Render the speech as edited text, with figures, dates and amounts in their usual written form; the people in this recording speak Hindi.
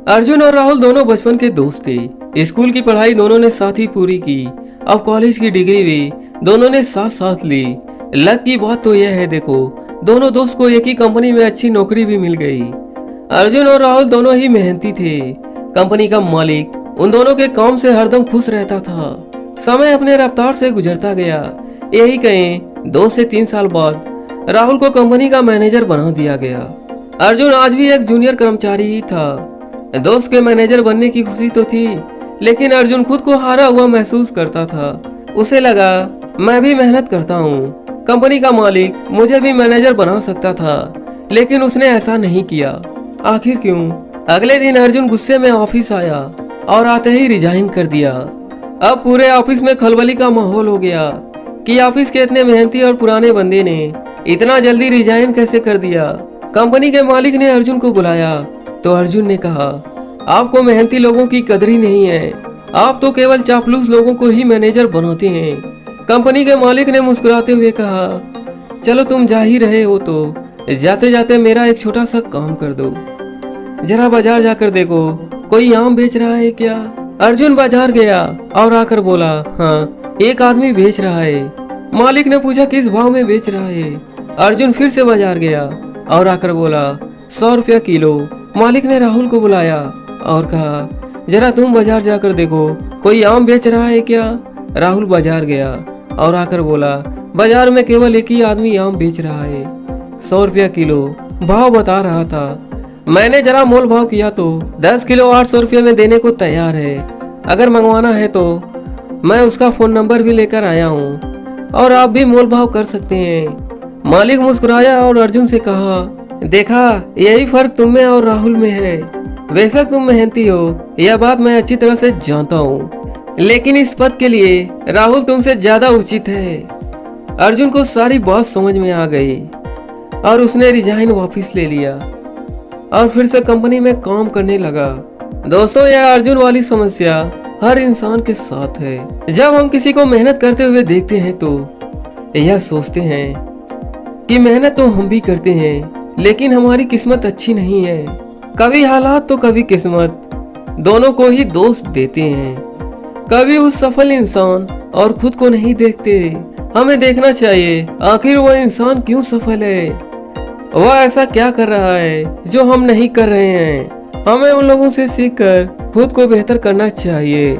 अर्जुन और राहुल दोनों बचपन के दोस्त थे। स्कूल की पढ़ाई दोनों ने साथ ही पूरी की। अब कॉलेज की डिग्री भी दोनों ने साथ साथ ली। लक की बात तो यह है, देखो दोनों दोस्त को एक ही कंपनी में अच्छी नौकरी भी मिल गई। अर्जुन और राहुल दोनों ही मेहनती थे। कंपनी का मालिक उन दोनों के काम से हरदम खुश रहता था। समय अपने रफ्तार से गुजरता गया। यही कहें 2 से 3 साल बाद राहुल को कंपनी का मैनेजर बना दिया गया। अर्जुन आज भी एक जूनियर कर्मचारी ही था। दोस्त के मैनेजर बनने की खुशी तो थी, लेकिन अर्जुन खुद को हारा हुआ महसूस करता था। उसे लगा मैं भी मेहनत करता हूँ, कंपनी का मालिक मुझे भी मैनेजर बना सकता था, लेकिन उसने ऐसा नहीं किया। आखिर क्यों? अगले दिन अर्जुन गुस्से में ऑफिस आया और आते ही रिजाइन कर दिया। अब पूरे ऑफिस में खलबली का माहौल हो गया कि ऑफिस के इतने मेहनती और पुराने बंदे ने इतना जल्दी रिजाइन कैसे कर दिया। कंपनी के मालिक ने अर्जुन को बुलाया तो अर्जुन ने कहा, आपको मेहनती लोगों की कदर ही नहीं है, आप तो केवल चापलूस लोगों को ही मैनेजर बनाते हैं। कंपनी के मालिक ने मुस्कुराते हुए कहा, चलो तुम जा ही रहे हो तो जाते जाते मेरा एक छोटा सा काम कर दो। जरा बाजार जाकर देखो कोई आम बेच रहा है क्या। अर्जुन बाजार गया और आकर बोला, हाँ एक आदमी बेच रहा है। मालिक ने पूछा किस भाव में बेच रहा है। अर्जुन फिर से बाजार गया और आकर बोला 100 रुपया किलो। मालिक ने राहुल को बुलाया और कहा, जरा तुम बाजार जाकर देखो कोई आम बेच रहा है क्या। राहुल बाजार गया और आकर बोला, बाजार में केवल एक ही आदमी आम बेच रहा है, 100 रुपया किलो भाव बता रहा था। मैंने जरा मोल भाव किया तो 10 किलो 800 रुपये में देने को तैयार है। अगर मंगवाना है तो मैं उसका फोन नंबर भी लेकर आया हूँ और आप भी मोल भाव कर सकते हैं। मालिक मुस्कुराया और अर्जुन से कहा, देखा यही फर्क तुम में और राहुल में है। वैसा तुम मेहनती हो यह बात मैं अच्छी तरह से जानता हूँ, लेकिन इस पद के लिए राहुल तुमसे ज्यादा उचित है। अर्जुन को सारी बात समझ में आ गई और उसने रिजाइन वापस ले लिया और फिर से कंपनी में काम करने लगा। दोस्तों, यह अर्जुन वाली समस्या हर इंसान के साथ है। जब हम किसी को मेहनत करते हुए देखते हैं तो यह सोचते हैं कि मेहनत तो हम भी करते हैं, लेकिन हमारी किस्मत अच्छी नहीं है। कभी हालात तो कभी किस्मत दोनों को ही दोष देते हैं। कभी उस सफल इंसान और खुद को नहीं देखते। हमें देखना चाहिए आखिर वह इंसान क्यों सफल है, वह ऐसा क्या कर रहा है जो हम नहीं कर रहे हैं। हमें उन लोगों से सीखकर खुद को बेहतर करना चाहिए।